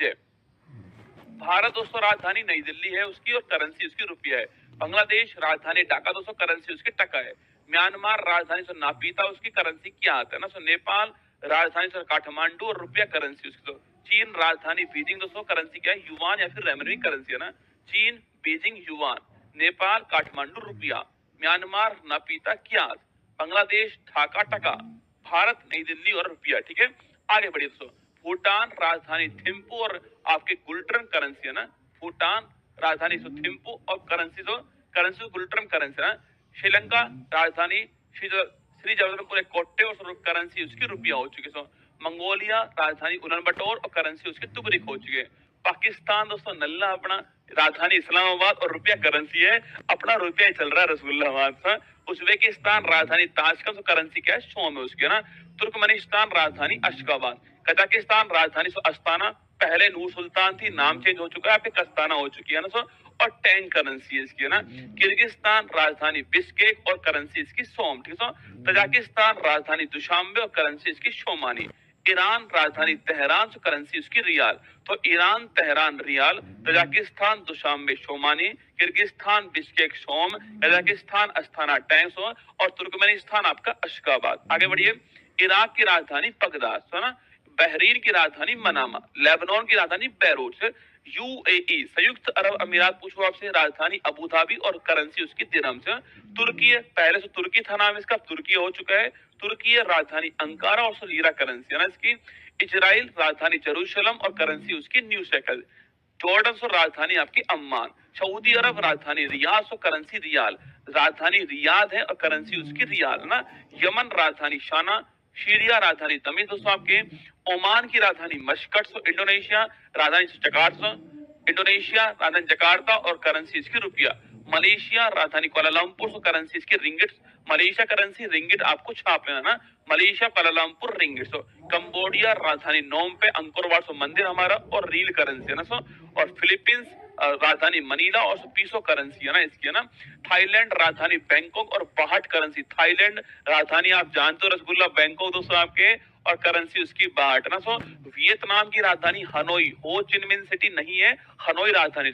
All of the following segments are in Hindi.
विजय। भारत दोस्तों राजधानी नई दिल्ली है उसकी और करेंसी उसकी रुपया है। बांग्लादेश राजधानी ढाका दोस्तों करेंसी उसकी टका है। म्यांमार राजधानी से नापीता उसकी करेंसी क्या आता है ना। नेपाल राजधानी से काठमांडू और रुपया करेंसी उसकी। तो चीन राजधानी बीजिंग दोस्तों करेंसी क्या है, युवान या फिर रेमनवी करेंसी है ना। चीन बीजिंग युवान, नेपाल काठमांडू रुपया, म्यांमार नापीता क्या, बांग्लादेश ढाका टका, भारत नई दिल्ली और रुपया। ठीक है, आगे बढ़िए दोस्तों। भूटान राजधानी थिम्पू और आपके गुल्टर्न करेंसी है ना। भूटान राजधानी सो थिम्पू और करेंसी गुल्टर्न करेंसी है ना। श्रीलंका राजधानी श्री जगन्नाथपुर कोट्टे और करेंसी उसकी रुपया हो चुकी है। मंगोलिया राजधानी उलानबटोर और करेंसी उसकी तुगरिक हो चुकी है। पाकिस्तान दोस्तों नल्ला अपना राजधानी इस्लामाबाद और रुपया करेंसी है, अपना रुपया चल रहा है रसगुल्लाबाद सा। उज्बेकिस्तान राजधानी ताशकंद करेंसी क्या है, शोम है उसकी है ना। तुर्कमेनिस्तान राजधानी अशगाबाद, कजाकिस्तान राजधानी अस्ताना, पहले नूर सुल्तान थी नाम चेंज हो चुका है, अब अस्ताना हो चुकी है ना और टैंग करेंसी है इसकी है ना। किर्गिस्तान राजधानी बिश्केक और करेंसी इसकी सोम। ठीक है, तजाकिस्तान राजधानी दुशांबे और करेंसी इसकी शोमानी। ईरान राजधानी तेहरान से करेंसी उसकी रियाल। तो Iran Tehran rial, Tajikistan Dushanbe somoni, Kyrgyzstan Bishkek som, Kazakhstan Astana tenge और तुर्कमेनिस्तान आपका अशगाबाद। आगे बढ़िए। इराक की राजधानी बगदाद है ना। बहरीन की राजधानी मनामा, लेबनान की राजधानी बैरूत, यूएई संयुक्त अरब अमीरात पूछो आपसे राजधानी अबू धाबी और करेंसी उसकी दिरहम से। तुर्की है, पहले से तुर्की था नाम इसका, तुर्की हो चुका है। तुर्की है राजधानी अंकारा और लीरा करेंसी है ना इसकी। इजराइल राजधानी जेरूशलम और करेंसी उसकी न्यू शेकल। जॉर्डन से राजधानी आपकी अम्मान। सऊदी अरब राजधानी रियाद और करेंसी रियाल, राजधानी रियाद है और करेंसी उसकी रियाल ना। यमन राजधानी शाना, सीरिया राजधानी तमीज दोस्तों आपके। ओमान की राजधानी मस्कट, इंडोनेशिया राजधानी जकार्ता, इंडोनेशिया राजधानी जकार्ता और करेंसी इसकी रुपया। मलेशिया राजधानी कुआलालंपुर और करेंसी इसकी रिंगिट। मलेशिया करेंसी रिंगिट आपको छाप लेना ना, मलेशिया कुआलालंपुर रिंगिट। कंबोडिया राजधानी नोम पे, अंकोरवाट मंदिर हमारा और रील करेंसी है ना और फिलीपींस राजधानी मनीला और पीसो करेंसी है ना इसकी है ना। थाईलैंड राजधानी बैंकॉक और बाहट करेंसी। थाईलैंड राजधानी आप जानते हो रसगुल्ला बैंकॉक दोस्तों आपके और करेंसी उसकी बाहट ना। वियतनाम की राजधानी हनोई, हो चिनमिन सिटी नहीं है, हनोई राजधानी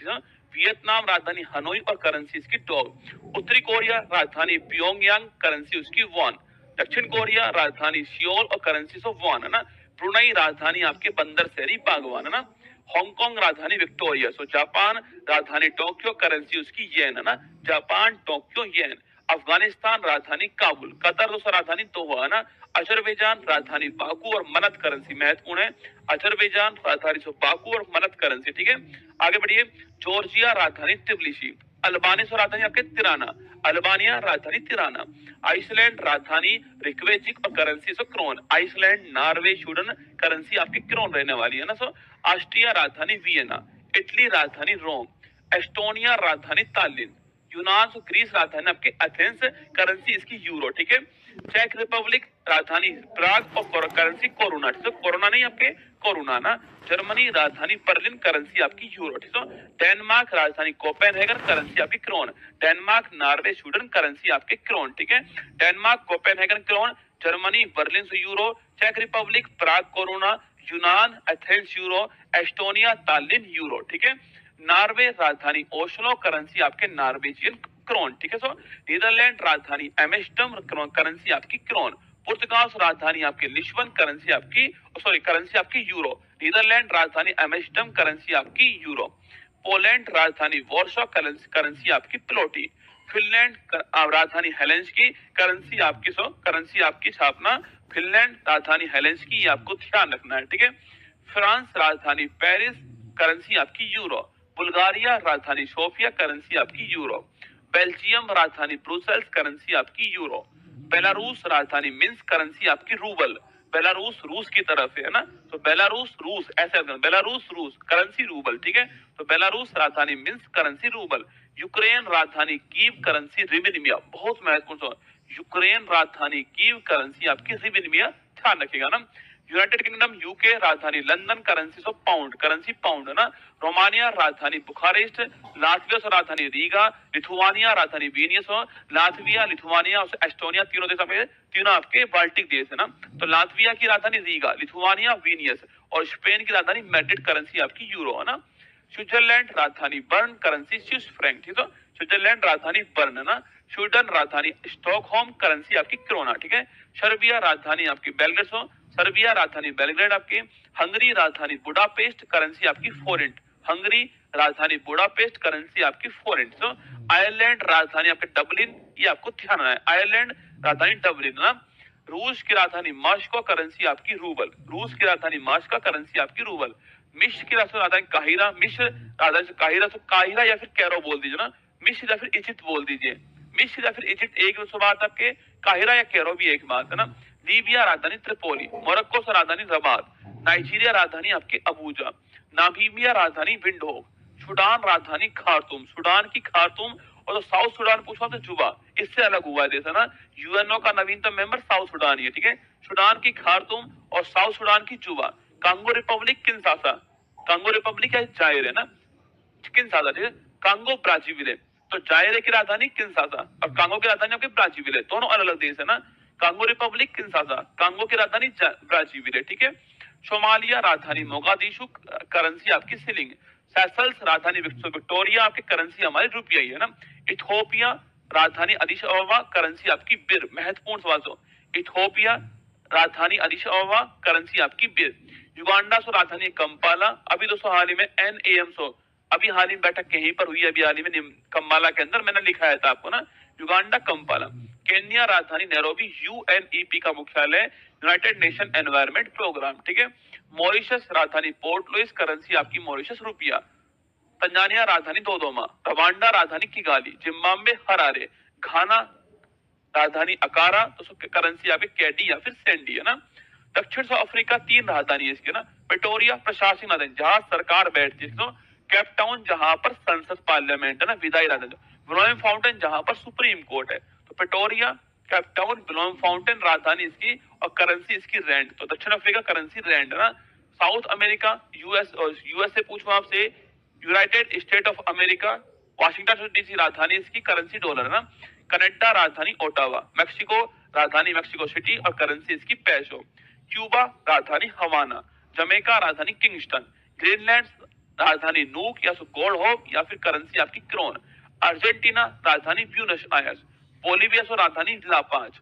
वियतनाम राजधानी हनोई और करेंसी इसकी डॉग। उत्तरी कोरिया राजधानी प्योंगयांग, करेंसी उसकी वॉन। दक्षिण कोरिया राजधानी सियोल और करेंसी सो वॉन है ना। ब्रुनई राजधानी आपके बंदर शहरी बागवान है ना। हांगकांग राजधानी विक्टोरिया। जापान राजधानी टोक्यो, करेंसी उसकी येन है ना। जापान टोक्यो येन। अफगानिस्तान राजधानी काबुल, कतर दोस्तों राजधानी दोहा है ना। अजरबैजान राजधानी बाकू और मनत करेंसी महत्वपूर्ण है। अजरबैजान राजधानी बाकू और मनत करेंसी। ठीक है, आगे बढ़िए। जॉर्जिया राजधानी तिबिलिसी। अल्बानिया राजधानी आपके तिराना, अल्बानिया राजधानी तिराना। आइसलैंड राजधानी रिकवेजिक और currency krone. Iceland Norway Sweden currency आपकी क्रोन रहने वाली है ना। ऑस्ट्रिया राजधानी वियना। इटली राजधानी रोम। एस्टोनिया राजधानी तालिन। यूनान ग्रीस राजधानी आपके एथेंस, करेंसी इसकी यूरो। ठीक है, चेक रिपब्लिक राजधानी प्राग और करेंसी कोरोना। ठीक है, कोरोना नहीं आपके कोरोना ना। जर्मनी राजधानी बर्लिन, करेंसी आपकी यूरो। ठीक है, डेनमार्क राजधानी कोपेनहेगन, करेंसी आपकी krone. Denmark Norway Sweden currency आपके क्रोन। ठीक है, Denmark Copenhagen krone, Germany Berlin से यूरो, चेक रिपब्लिक प्राग कोरोना, यूनान Athens euro, Estonia Tallinn euro. ठीक है, नॉर्वे राजधानी ओस्लो, करेंसी आपके नॉर्वेजियन क्रोन। ठीक है, नीदरलैंड राजधानी एम्स्टर्डम, करेंसी आपकी क्रोन। पुर्तगाल राजधानी आपके लिस्बन, करेंसी आपकी करेंसी आपकी यूरो। नीदरलैंड राजधानी एम्स्टर्डम, करेंसी आपकी यूरो। पोलैंड राजधानी वॉर्सो, करेंसी आपकी प्लोटी। फिनलैंड राजधानी हेलेंस्की, करेंसी आपकी छापना फिनलैंड राजधानी हेलेंस्की, आपको ध्यान रखना है। ठीक है, फ्रांस राजधानी पेरिस, करेंसी आपकी यूरो। बुल्गारिया राजधानी सोफिया, करेंसी आपकी यूरो। बेल्जियम राजधानी ब्रुसेल्स, करेंसी आपकी यूरो। बेलारूस राजधानी मिन्स्क, करेंसी आपकी रूबल। बेलारूस रूस की तरफ है ना, तो बेलारूस रूस ऐसे बेलारूस रूस करेंसी रूबल। ठीक है, तो बेलारूस राजधानी मिन्स्क, करेंसी रूबल। यूक्रेन राजधानी कीव, करेंसी रिविनिमिया। बहुत महत्वपूर्ण, यूक्रेन राजधानी कीव, करेंसी आपकी रिविनिमिया, ध्यान रखिएगा ना। यूनाइटेड किंगडम यूके राजधानी London, currency pound, currency pound है ना। रोमानिया राजधानी बुखारेस्ट, लातविया राजधानी रीगा, लिथुआनिया राजधानी विनियस, लातविया लिथुआनिया और एस्टोनिया तीनों देश आपके बाल्टिक देश है ना। तो लातविया की राजधानी रीगा, लिथुआनिया विनियस और स्पेन की राजधानी मैड्रिड, करेंसी आपकी यूरो है ना। स्विट्जरलैंड राजधानी बर्न, करेंसी स्विस फ्रैंक, ठीक है। स्विट्जरलैंड राजधानी बर्न है ना। स्वीडन राजधानी स्टॉकहोम, करेंसी आपकी क्रोना, ठीक है। सर्बिया राजधानी आपकी बेलग्रेड, सर्बिया राजधानी बेलग्रेड आपकी। हंगरी राजधानी बुडापेस्ट, करेंसी आपकी फोरेंट, हंगरी राजधानी बुडापेस्ट, करेंसी आपकी फोरेंट। आयरलैंड राजधानी आपके डबलिन, ये आपको ध्यान रखना है, आयरलैंड राजधानी डबलिन ना। रूस की राजधानी मास्को, करेंसी आपकी रूबल, रूस की राजधानी मास्को, करेंसी आपकी रूबल। मिस्र की राजधानी काहिरा, मिस्र राजधानी काहिरा, तो काहिरा या फिर कैरो बोल दीजिए ना, मिस्र या फिर इजिप्ट बोल दीजिए, मिस्र या फिर इजिप्ट एक बात आपके, काहिरा या कैरो भी एक बात है ना। लीबिया राजधानी त्रिपोली, मोरक्को से राजधानी रबात, नाइजीरिया राजधानी आपकी अबूजा, नामीबिया राजधानी विंडहोक, सूडान राजधानी खार्तूम, सूडान की खार्तूम, और तो साउथ सूडान पूछा तो जुबा, इससे अलग हुआ है देश है ना। यूएनओ का नवीनतम मेंबर साउथ सूडान ही है, ठीक है। सूडान की खार्तूम और साउथ सूडान की जुबा। Congo Republic Kinshasa, Congo Republic है जायर है ना, किंशासा, ठीक है। कांगो ब्राजीविले, तो जायरे की राजधानी किंशासा और कांगो की राजधानी आपकी ब्राजीविले, दोनों अलग अलग देश है ना। कांगो रिपब्लिक किंशासा, कांगो की राजधानी ब्राजीविले, ठीक है। सोमालिया राजधानी मोगादिशु, करेंसी आपकी सिलिंग। सेशल्स राजधानी विक्टोरिया, आपकी करेंसी हमारी रुपया ही है ना। इथियोपिया राजधानी अदिश अबबा, करेंसी आपकी बिर, महत्वपूर्ण सवाल। इथियोपिया राजधानी अदिश अबबा, करेंसी आपकी बिर। युगांडा सो राजधानी कंपाला, अभी दोस्तों हाल ही में NAM सो, अभी हाल ही बैठक यहीं पर हुई, अभी हाल ही में कंपाला के अंदर, मैंने लिखा था आपको ना, युगांडा कंपाला। केन्या राजधानी नैरोबी, UNEP का मुख्यालय, यूनाइटेड नेशन एनवायरमेंट प्रोग्राम, ठीक है। मॉरिशस राजधानी पोर्ट लुइस, करेंसी आपकी मॉरिशस रुपया। तंजानिया राजधानी दोदोमा, रवांडा राजधानी किगाली, जिम्बाब्वे हरारे, घाना राजधानी अकारा, तो करेंसी आपकी कैडी या फिर सेंडी है ना। दक्षिण अफ्रीका 3 राजधानी है इसकी ना, प्रिटोरिया प्रशासनिक राजधानी जहां सरकार बैठती है, तो केप टाउन जहां पर संसद पार्लियामेंट है ना, विधायी राजधानी। ब्लोएम फाउंटेन जहां पर सुप्रीम कोर्ट है, तो प्रिटोरिया, केप टाउन, ब्लोएम फाउंटेन राजधानी इसकी, और करेंसी इसकी रैंड, तो दक्षिण अफ्रीका करेंसी रैंड है ना। साउथ अमेरिका यूएसए पूछूं आपसे, United state of America, Washington DC राजधानी इसकी, करेंसी डॉलर है ना। कनाडा राजधानी ओटावा, मैक्सिको राजधानी मैक्सिको सिटी और करेंसी इसकी पेसो। क्यूबा राजधानी हवाना, जमैका राजधानी किंगस्टन, ग्रीनलैंड राजधानी नूक या गोल्ड होप या फिर करेंसी आपकी क्रोन। अर्जेंटीना राजधानी ब्यूनस आयर्स, बोलिविया सो राजधानी ला पाज।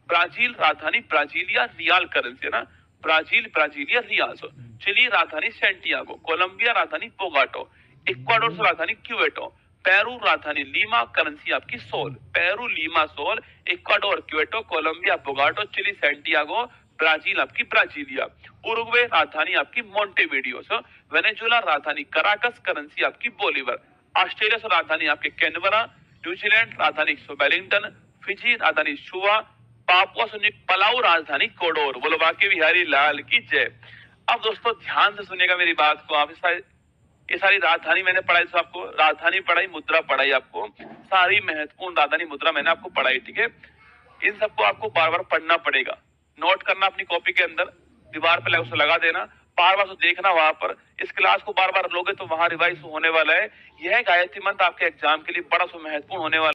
ब्राजील राजधानी ब्राजीलिया रियाल, करेंसी है ना, ब्राजील ब्राजीलिया रियाल। चिली राजधानी सेंटियागो, कोलंबिया राजधानी बोगाटो, इक्वाडोर से राजधानी क्यूवेटो, पेरू राजधानी लीमा, करेंसी आपकी sol, Peru Lima sol, Ecuador Quito, Colombia Bogota, Chile Santiago, Brazil आपकी ब्राजीलिया। उरुग्वे राजधानी आपकी मोंटेविडियो, वेनेजुला राजधानी कराकस, करेंसी आपकी बोलीवर। ऑस्ट्रेलिया से राजधानी आपके कैनबरा, न्यूजीलैंड राजधानी वेलिंगटन, फिजी राजधानी सुवा, पापुआ पलाऊ राजधानी कोडोर। बोलो बाकी बिहारी लाल की जय। अब दोस्तों ध्यान से सुनिएगा मेरी बात को, आप ये सारी राजधानी मैंने पढ़ाई, तो आपको राजधानी पढ़ाई, मुद्रा पढ़ाई, आपको सारी महत्वपूर्ण राजधानी मुद्रा मैंने आपको पढ़ाई, ठीक है। इन सबको आपको बार बार पढ़ना पड़ेगा, नोट करना अपनी कॉपी के अंदर, दीवार पर उसे लगा देना, बार बार देखना वहां पर। इस क्लास को बार बार लोगे तो वहां रिवाइज होने वाला है। यह गायत्री मंत्र आपके एग्जाम के लिए बड़ा महत्वपूर्ण होने वाला है।